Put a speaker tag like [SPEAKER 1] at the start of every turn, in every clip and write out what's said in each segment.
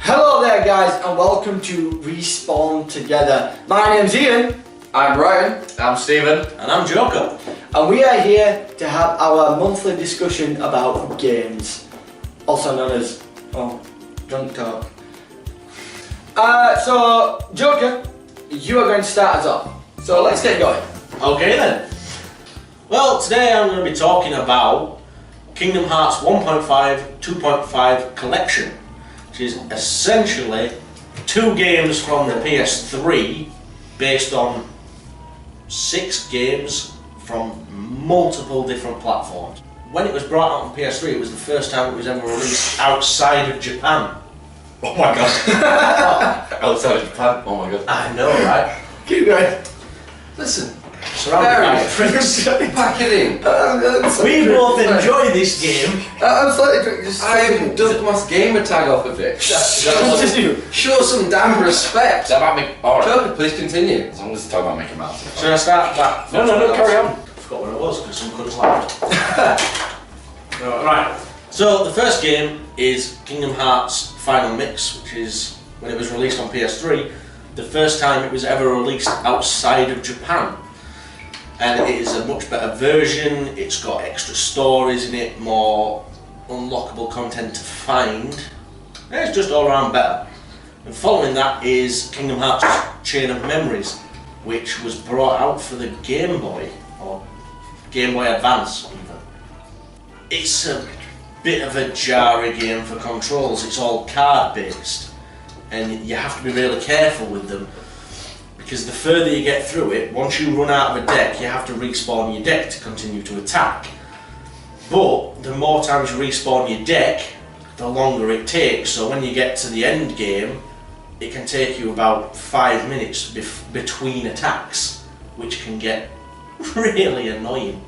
[SPEAKER 1] Hello there guys and welcome to Respawn Together. My name's Ian.
[SPEAKER 2] I'm Ryan. I'm Stephen.
[SPEAKER 3] And I'm Joker.
[SPEAKER 1] And we are here to have our monthly discussion about games. Also known as, drunk talk. So Joker, you are going to start us off. So let's get going.
[SPEAKER 3] Okay then. Well, today I'm going to be talking about Kingdom Hearts 1.5, 2.5 Collection, which is essentially 2 games from the PS3 based on 6 games from multiple different platforms. When it was brought out on PS3, it was the first time it was ever released outside of Japan.
[SPEAKER 2] Oh my god. Outside of Japan? Oh my god.
[SPEAKER 3] I know, right?
[SPEAKER 1] Keep going.
[SPEAKER 2] Listen.
[SPEAKER 3] Surrounded by pricks.
[SPEAKER 2] Pack it in.
[SPEAKER 3] We both enjoy this game.
[SPEAKER 1] I'm slightly drunk. Just
[SPEAKER 2] I even dubbed my gamer tag off of it. Show some damn respect.
[SPEAKER 4] That might make. Alright.
[SPEAKER 2] Joker, please continue.
[SPEAKER 4] As long as it's talking about Mickey Mouse.
[SPEAKER 3] Should I start that?
[SPEAKER 4] No, carry on.
[SPEAKER 3] I forgot what it was because some cunts laughed. Right. So the first game is Kingdom Hearts Final Mix, which is when it was released on PS3, the first time it was ever released outside of Japan. And it is a much better version. It's got extra stories in it, more unlockable content to find. And it's just all around better. And following that is Kingdom Hearts Chain of Memories, which was brought out for the Game Boy, or Game Boy Advance even. It's a bit of a jarring game for controls. It's all card based and you have to be really careful with them, because the further you get through it, once you run out of a deck, you have to respawn your deck to continue to attack. But the more times you respawn your deck, the longer it takes. So when you get to the end game, it can take you about 5 minutes between attacks, which can get really annoying,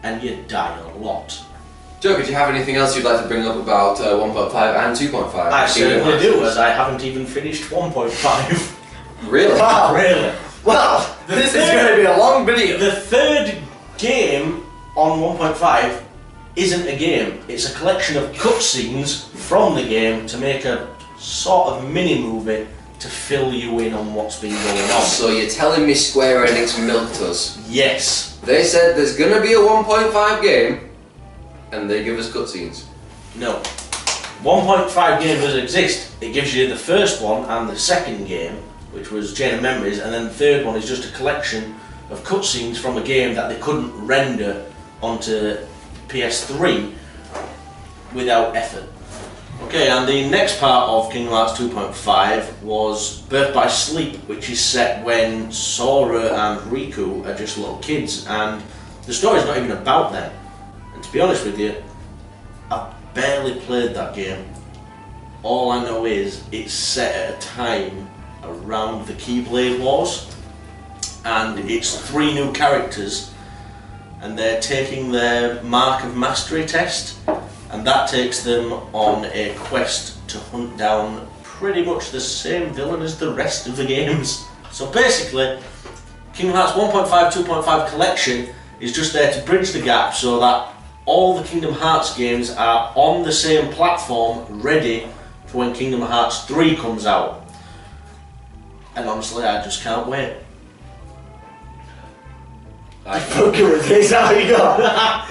[SPEAKER 3] and you die a lot.
[SPEAKER 2] Joker, do you have anything else you'd like to bring up about 1.5 and 2.5?
[SPEAKER 3] I certainly do, as I haven't even finished 1.5.
[SPEAKER 2] Really?
[SPEAKER 1] Wow.
[SPEAKER 3] Really?
[SPEAKER 1] Well, this is going to be a long video.
[SPEAKER 3] The third game on 1.5 isn't a game. It's a collection of cutscenes from the game to make a sort of mini movie to fill you in on what's been going on.
[SPEAKER 2] So you're telling me Square Enix milked us?
[SPEAKER 3] Yes.
[SPEAKER 2] They said there's gonna be a 1.5 game, and they give us cutscenes.
[SPEAKER 3] No. 1.5 game does exist. It gives you the first one and the second game, which was Chain of Memories, and then the third one is just a collection of cutscenes from a game that they couldn't render onto PS3 without effort. Okay, and the next part of Kingdom Hearts 2.5 was Birth by Sleep, which is set when Sora and Riku are just little kids, and the story's not even about them. And to be honest with you, I've barely played that game. All I know is it's set at a time around the Keyblade Wars, and it's 3 new characters, and they're taking their Mark of Mastery test, and that takes them on a quest to hunt down pretty much the same villain as the rest of the games. So basically, Kingdom Hearts 1.5, 2.5 Collection is just there to bridge the gap so that all the Kingdom Hearts games are on the same platform, ready for when Kingdom Hearts 3 comes out. And honestly, I just can't wait.
[SPEAKER 1] Fucking with this, how you got?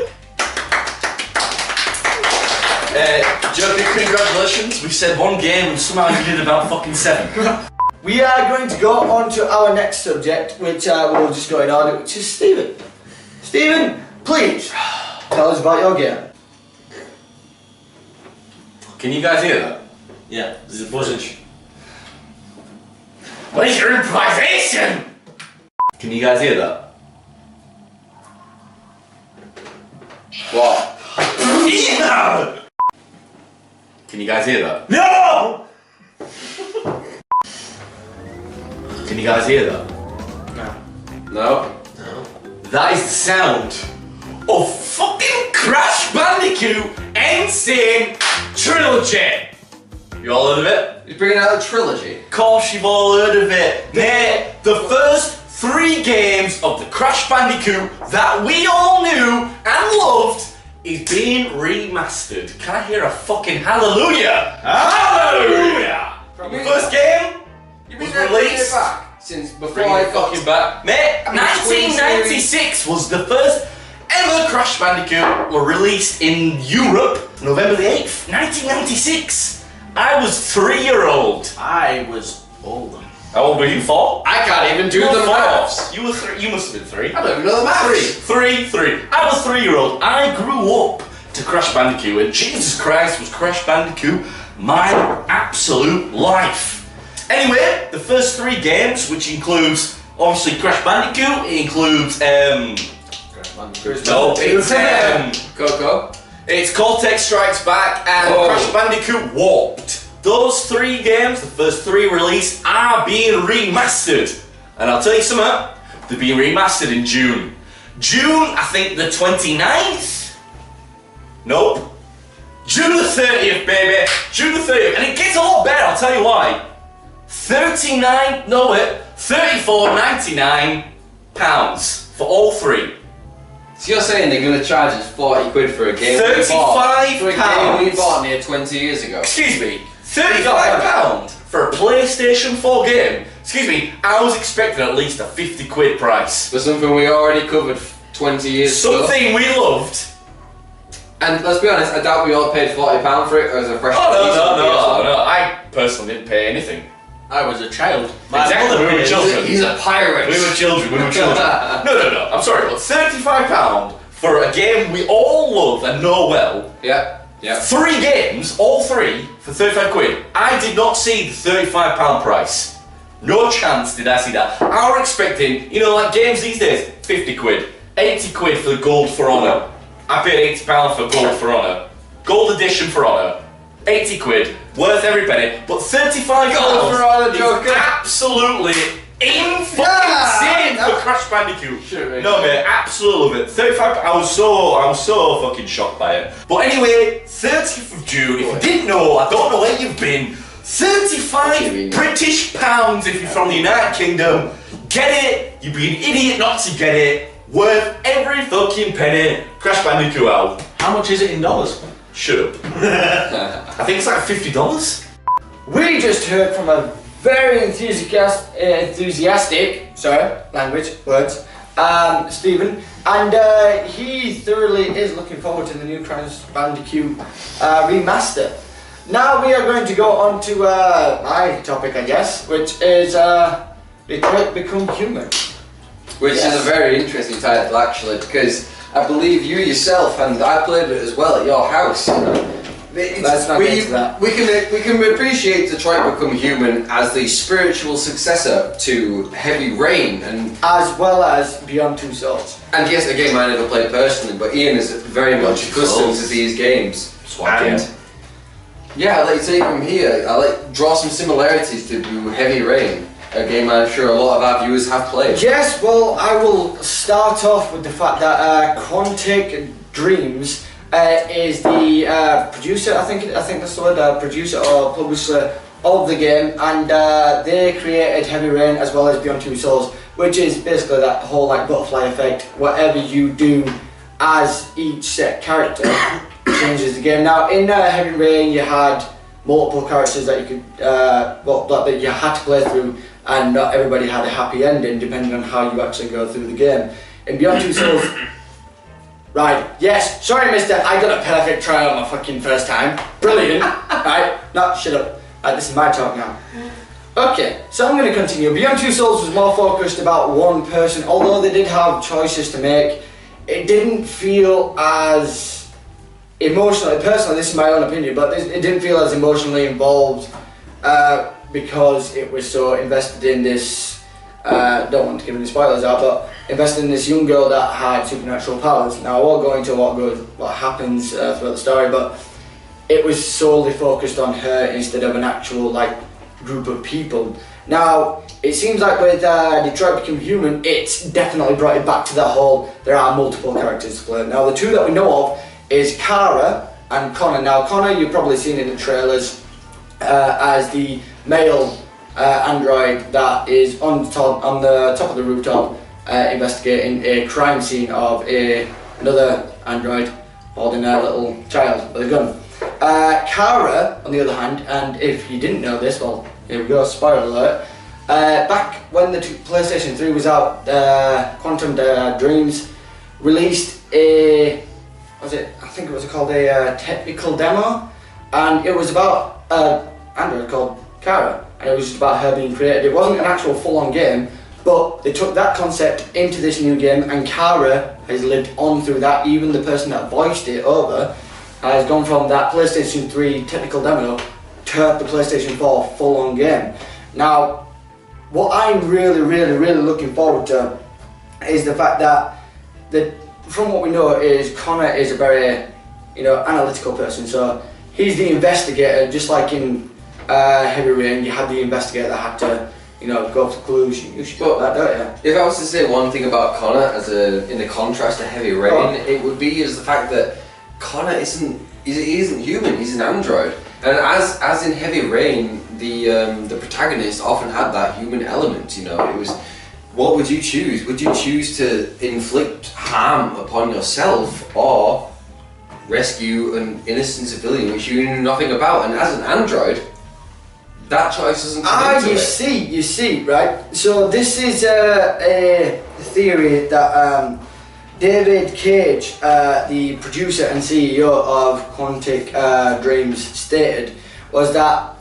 [SPEAKER 4] Joker, congratulations. We said 1 game and somehow you did about fucking 7.
[SPEAKER 1] We are going to go on to our next subject, which we'll just go in order, which is Stephen. Stephen, please tell us about your game.
[SPEAKER 4] Can you guys hear that?
[SPEAKER 3] Yeah, there's a buzzage.
[SPEAKER 4] What is your improvisation? Can you guys hear that? What? Yeah! Can you guys hear that?
[SPEAKER 3] No!
[SPEAKER 4] Can you guys hear that?
[SPEAKER 2] No?
[SPEAKER 3] No.
[SPEAKER 4] That is the sound of fucking Crash Bandicoot N.Sane Trilogy! You all heard of it?
[SPEAKER 2] He's bringing out a trilogy.
[SPEAKER 4] Of course you've all heard of it. They're the first 3 games of the Crash Bandicoot that we all knew and loved is being remastered. Can I hear a fucking hallelujah? Hallelujah! First game was released.
[SPEAKER 2] Since before
[SPEAKER 4] Bring
[SPEAKER 2] I
[SPEAKER 4] it
[SPEAKER 2] got
[SPEAKER 4] fucking back. Mate, 1996 was the first ever Crash Bandicoot were released in Europe, November the 8th, 1996. I was 3-year-old.
[SPEAKER 3] I was older.
[SPEAKER 4] How old were you? 4?
[SPEAKER 2] I can't even do
[SPEAKER 4] You were
[SPEAKER 2] the
[SPEAKER 4] 4.
[SPEAKER 2] maths.
[SPEAKER 4] You were 3. You must have been 3.
[SPEAKER 2] I don't even know the maths.
[SPEAKER 4] 3. I was 3-year-old. I grew up to Crash Bandicoot, and Jesus Christ, was Crash Bandicoot my absolute life. Anyway, the first 3 games, which includes obviously Crash Bandicoot, it includes
[SPEAKER 2] Coco.
[SPEAKER 4] it's Cortex Strikes Back and Crash Bandicoot Warped. Those 3 games, the first 3 released, are being remastered. And I'll tell you something, they're being remastered in June. June, I think the 29th? Nope. June the 30th, baby. June the 30th. And it gets a lot better, I'll tell you why. £34.99 for all 3.
[SPEAKER 2] So you're saying they're going to charge us 40 quid for a game
[SPEAKER 4] £35
[SPEAKER 2] we bought near 20 years ago?
[SPEAKER 4] Excuse me, £35 for a PlayStation 4 game? Excuse me, I was expecting at least a 50 quid price.
[SPEAKER 2] For something we already covered 20 years ago.
[SPEAKER 4] Something we loved.
[SPEAKER 2] And let's be honest, I doubt we all paid £40 for it as a fresh
[SPEAKER 4] Oh no, I personally didn't pay anything.
[SPEAKER 3] I was a child. My
[SPEAKER 4] Exactly,
[SPEAKER 3] mother
[SPEAKER 4] we were
[SPEAKER 3] paid.
[SPEAKER 4] children.
[SPEAKER 2] He's a pirate.
[SPEAKER 4] We were children. No, I'm sorry, but £35 for a game we all love and know well.
[SPEAKER 2] Yeah.
[SPEAKER 4] 3 games, all 3, for 35 quid. I did not see the £35 price. No chance did I see that. I was expecting, like games these days, 50 quid, 80 quid for the Gold for Honor. I paid £80 for Gold for Honor. Gold Edition for Honor. 80 quid, worth every penny, but £35
[SPEAKER 2] Gold for Honor,
[SPEAKER 4] is
[SPEAKER 2] Joker.
[SPEAKER 4] absolutely insane for Crash Bandicoot.
[SPEAKER 2] Sure, mate.
[SPEAKER 4] No, mate, absolutely love it. 35. I was so fucking shocked by it. But anyway, 30th of June. If you didn't know, I don't know where you've been. 35 British pounds if you're from the United Kingdom. Get it? You'd be an idiot not to get it. Worth every fucking penny. Crash Bandicoot out.
[SPEAKER 3] How much is it in dollars?
[SPEAKER 4] Shut up. I think it's like $50.
[SPEAKER 1] We just heard from a very enthusiastic, words, Stephen, and he thoroughly is looking forward to the new Crash Bandicoot remaster. Now we are going to go on to my topic, I guess, which is Detroit Become Human.
[SPEAKER 2] Which is a very interesting title actually, because I believe you yourself, and I played it as well at your house.
[SPEAKER 1] Let's not get into that.
[SPEAKER 2] We can appreciate Detroit Become Human as the spiritual successor to Heavy Rain, and
[SPEAKER 1] As well as Beyond Two Souls.
[SPEAKER 2] yes, a game I never played personally, but Ian is very much accustomed to these games.
[SPEAKER 4] Swag.
[SPEAKER 2] Yeah, I'd like to take from here. I like draw some similarities to Heavy Rain, a game I'm sure a lot of our viewers have played.
[SPEAKER 1] Yes, well, I will start off with the fact that Quantic Dreams is the producer, I think that's the word, producer or publisher of the game, and they created Heavy Rain as well as Beyond Two Souls, which is basically that whole butterfly effect. Whatever you do as each set character changes the game. Now in Heavy Rain you had multiple characters that you could that you had to play through, and not everybody had a happy ending depending on how you actually go through the game. In Beyond Two Souls, right, yes, sorry mister, I got a perfect try on my fucking first time. Brilliant. Right, no, shut up. Right, this is my talk now. Okay, so I'm going to continue. Beyond Two Souls was more focused about one person, although they did have choices to make. It didn't feel as emotionally, personally, this is my own opinion, but it didn't feel as emotionally involved because it was so invested in this, don't want to give any spoilers out, but invested in this young girl that had supernatural powers. Now I won't go into what happens throughout the story, but it was solely focused on her instead of an actual group of people. Now it seems like with Detroit Become Human, it's definitely brought it back to that whole, there are multiple characters to play. Now the two that we know of is Kara and Connor. Now Connor you've probably seen in the trailers as the male android that is on the top of the rooftop investigating a crime scene of another android holding a little child with a gun. Kara, on the other hand, and if you didn't know this, well, here we go, spoiler alert. Back when the PlayStation 3 was out, Quantum Dreams released I think it was called a technical demo, and it was about android called Kara, and it was just about her being created. It wasn't an actual full-on game, but they took that concept into this new game, and Kara has lived on through that. Even the person that voiced it over has gone from that PlayStation 3 technical demo to the PlayStation 4 full-on game. Now, what I'm really looking forward to is the fact that from what we know is Connor is a very, analytical person. So he's the investigator, just like in Heavy Rain, you had the investigator that had to, go for clues. You should got that, don't you?
[SPEAKER 2] If I was to say one thing about Connor in the contrast to Heavy Rain, it would be the fact that Connor isn't human. He's an android, and as in Heavy Rain, the protagonist often had that human element. It was, what would you choose? Would you choose to inflict harm upon yourself or rescue an innocent civilian which you knew nothing about? And as an android, that choice doesn't come into it.
[SPEAKER 1] You see, right? So this is a theory that David Cage, the producer and CEO of Quantic Dreams, stated, was that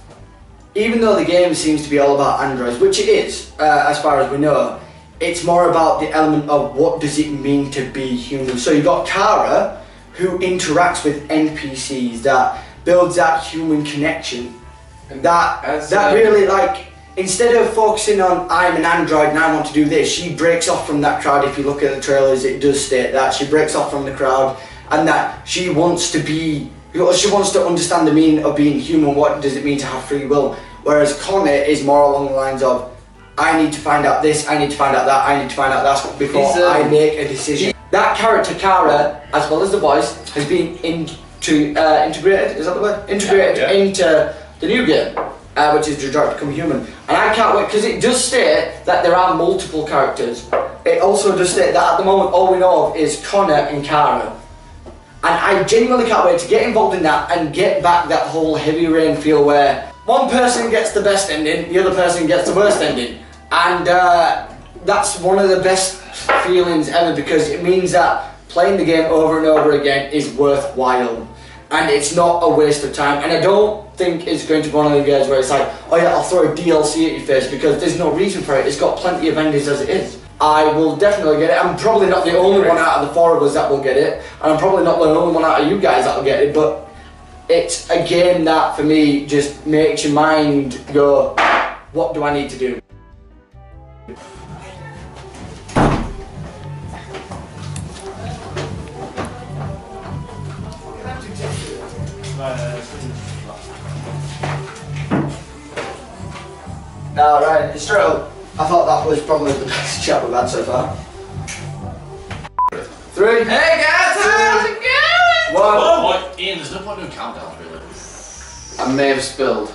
[SPEAKER 1] even though the game seems to be all about androids, which it is, as far as we know, it's more about the element of what does it mean to be human. So you've got Kara, who interacts with NPCs, that builds that human connection. And that really, instead of focusing on I'm an android and I want to do this, she breaks off from that crowd. If you look at the trailers, it does state that she breaks off from the crowd, and that she wants to understand the meaning of being human. What does it mean to have free will? Whereas Connor is more along the lines of, I need to find out this, I need to find out that, I need to find out that before I make a decision. That character Kara, as well as the voice, has been integrated. Is that the word? Integrated into the new game, which is Detroit Become Human. And I can't wait, because it does state that there are multiple characters. It also does state that at the moment all we know of is Connor and Kara. And I genuinely can't wait to get involved in that and get back that whole Heavy Rain feel where one person gets the best ending, the other person gets the worst ending. And that's one of the best feelings ever, because it means that playing the game over and over again is worthwhile. And it's not a waste of time. And I don't think it's going to be one of the games where it's like, oh yeah, I'll throw a DLC at your face, because there's no reason for it. It's got plenty of endings as it is. I will definitely get it. I'm probably not the only one out of the four of us that will get it, and I'm probably not the only one out of you guys that will get it, but it's a game that for me just makes your mind go, what do I need to do? Now, right, straight up, I thought that was probably the best chat we've had so far. 3.
[SPEAKER 2] Hey guys, how's it going?
[SPEAKER 3] 1. Ian, there's no point doing countdowns, really.
[SPEAKER 2] I may have spilled.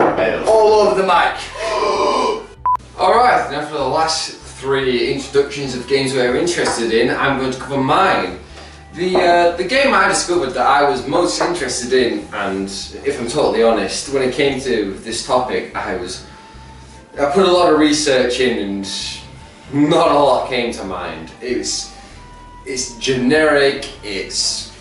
[SPEAKER 1] All over the mic.
[SPEAKER 2] Alright, now for the last 3 introductions of games we're interested in, I'm going to cover mine. The game I discovered that I was most interested in, and if I'm totally honest, when it came to this topic, I put a lot of research in and not a lot came to mind. It's generic, it's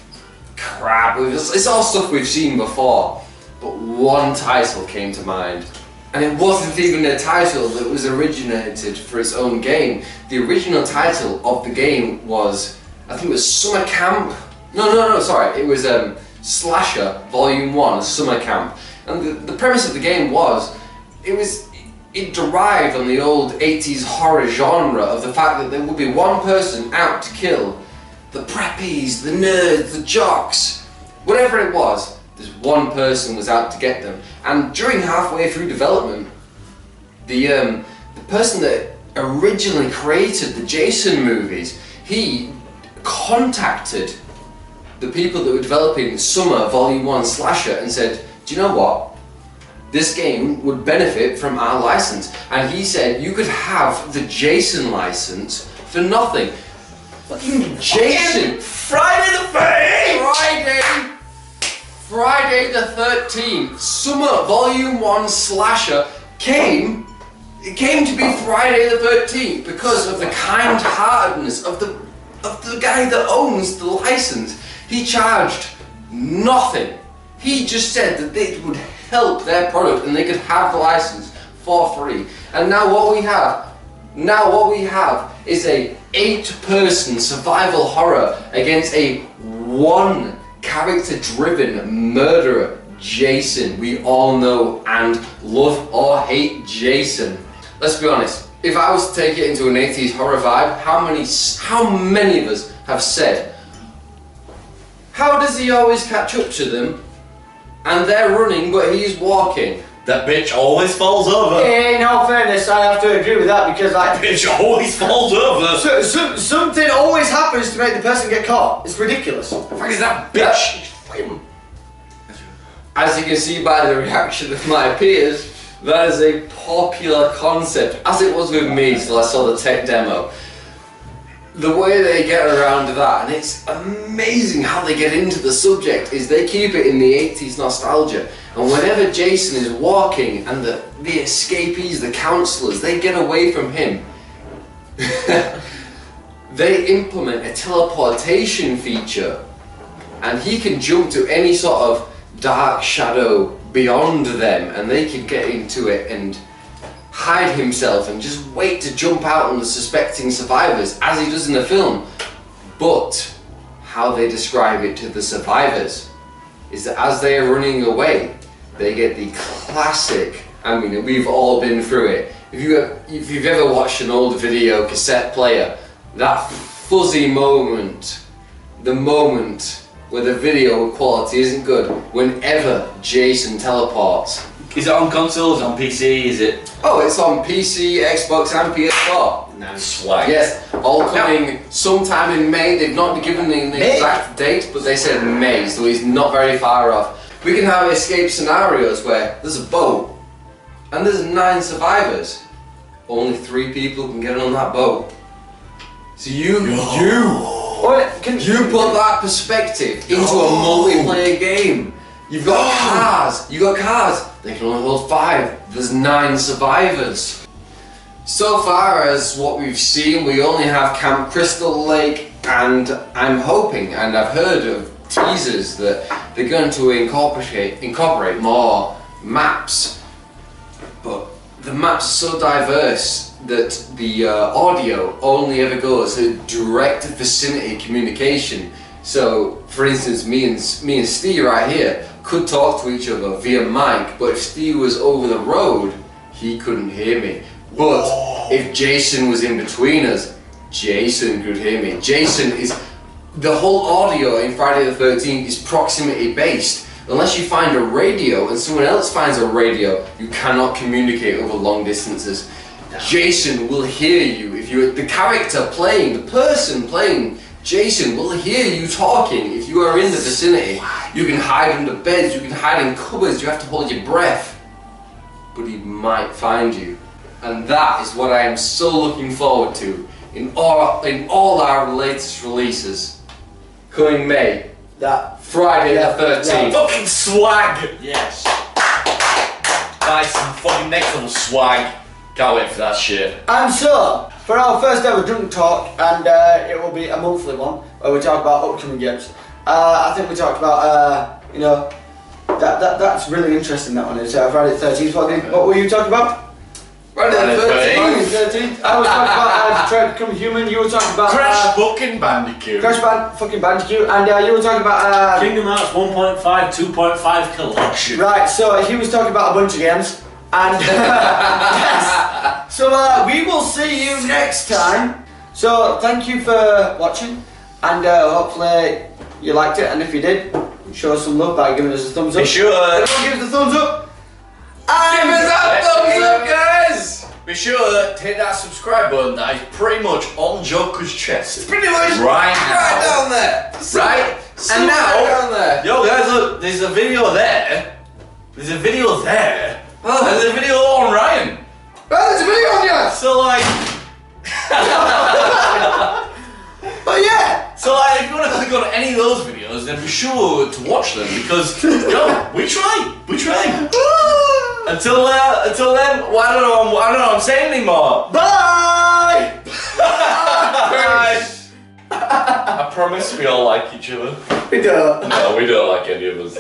[SPEAKER 2] crap, it's all stuff we've seen before, but one title came to mind. And it wasn't even a title that was originated for its own game. The original title of the game was, I think it was Summer Camp. No, sorry, it was Slasher Volume 1, Summer Camp. And the premise of the game was, it derived on the old 80s horror genre of the fact that there would be one person out to kill the preppies, the nerds, the jocks, whatever it was. This one person was out to get them. And during halfway through development, the person that originally created the Jason movies, he contacted the people that were developing Summer Volume 1 Slasher and said, do you know what? This game would benefit from our license. And he said you could have the Jason license for nothing. Fucking Jason!
[SPEAKER 4] Friday the 13th!
[SPEAKER 2] Friday the 13th, Summer Volume 1 Slasher came to be Friday the 13th because of the kind-heartedness of the guy that owns the license. He charged nothing. He just said that it would help their product and they could have the license for free. And now what we have is a 8-person survival horror against a 1 character-driven murderer, Jason. We all know and love or hate Jason. Let's be honest, if I was to take it into an 80s horror vibe, how many of us have said, how does he always catch up to them and they're running but he's walking?
[SPEAKER 4] That bitch always falls over.
[SPEAKER 1] In all fairness, I have to agree with that because like
[SPEAKER 4] Bitch always falls over.
[SPEAKER 1] something always happens to make the person get caught. It's ridiculous.
[SPEAKER 4] The fact is that bitch.
[SPEAKER 2] As you can see by the reaction of my peers, that is a popular concept, as it was with me till I saw the tech demo. The way they get around that, and it's amazing how they get into the subject, is they keep it in the 80s nostalgia. And whenever Jason is walking and the escapees, the counselors, they get away from him, they implement a teleportation feature and he can jump to any sort of dark shadow beyond them and they can get into it and hide himself and just wait to jump out on the suspecting survivors as he does in the film. But how they describe it to the survivors is that as they are running away, they get the classic, I mean we've all been through it, if you've ever watched an old video cassette player, that fuzzy moment, the moment where the video quality isn't good, whenever Jason teleports.
[SPEAKER 4] Is it on consoles, on PC, is it?
[SPEAKER 2] Oh, it's on PC, Xbox and PS4.
[SPEAKER 4] Nice swag.
[SPEAKER 2] Yes, all coming sometime in May. They've not given an exact date, but they said May, so he's not very far off. We can have escape scenarios where there's a boat and there's 9 survivors. Only 3 people can get on that boat. So you put that perspective into a multiplayer game. You've got cars, they can only hold 5, there's 9 survivors. So far as what we've seen, we only have Camp Crystal Lake, and I'm hoping, and I've heard of teasers that they're going to incorporate more maps, but the maps are so diverse that the audio only ever goes to direct vicinity communication. So, for instance, me and Steve right here could talk to each other via mic, but if Steve was over the road, he couldn't hear me. But if Jason was in between us, Jason could hear me. The whole audio in Friday the 13th is proximity based. Unless you find a radio and someone else finds a radio, you cannot communicate over long distances. Jason will hear you. If you're the character playing, the person playing Jason will hear you talking if you are in the vicinity. You can hide under beds, you can hide in cupboards, you have to hold your breath. But he might find you. And that is what I am so looking forward to in all our latest releases. Coming May.
[SPEAKER 1] That
[SPEAKER 2] Friday the 13th.
[SPEAKER 4] Fucking swag!
[SPEAKER 3] Yes.
[SPEAKER 4] Nice and fucking next level swag. Can't wait for that shit.
[SPEAKER 1] And so, for our first ever Drunk Talk, and it will be a monthly one, where we talk about upcoming games. I think we talked about, you know, that's really interesting, that one is Friday the 13th. What were you talking about?
[SPEAKER 2] Friday the
[SPEAKER 1] 13th. I was talking about Detroit Become Human, you were talking about
[SPEAKER 4] Crash fucking Bandicoot.
[SPEAKER 1] fucking Bandicoot, and you were talking about
[SPEAKER 3] Kingdom Hearts 1.5, 2.5 collection.
[SPEAKER 1] Right, so he was talking about a bunch of games, and yes. So we will see you next time. So thank you for watching, and hopefully you liked it, and if you did, show us some love by giving us a thumbs up.
[SPEAKER 4] Be sure.
[SPEAKER 1] Everyone give us a thumbs up.
[SPEAKER 2] Give us that thumbs up, guys!
[SPEAKER 4] Be sure to hit that subscribe button that is pretty much on Joker's chest.
[SPEAKER 2] Pretty much
[SPEAKER 4] right now.
[SPEAKER 2] right down there.
[SPEAKER 4] Right?
[SPEAKER 2] And now, down there.
[SPEAKER 4] Yo guys, look, there's a video there. There's a video there.
[SPEAKER 2] Oh.
[SPEAKER 4] And there's a video on Ryan.
[SPEAKER 1] Oh, there's a video on you.
[SPEAKER 4] So like
[SPEAKER 1] But yeah.
[SPEAKER 4] So like if you want to click on any of those videos, us, then be sure to watch them because we try. Until then, well, I don't know. I'm saying anymore.
[SPEAKER 1] Bye!
[SPEAKER 4] Bye. I promise we all like each other.
[SPEAKER 1] We don't.
[SPEAKER 4] No, we don't like any of us.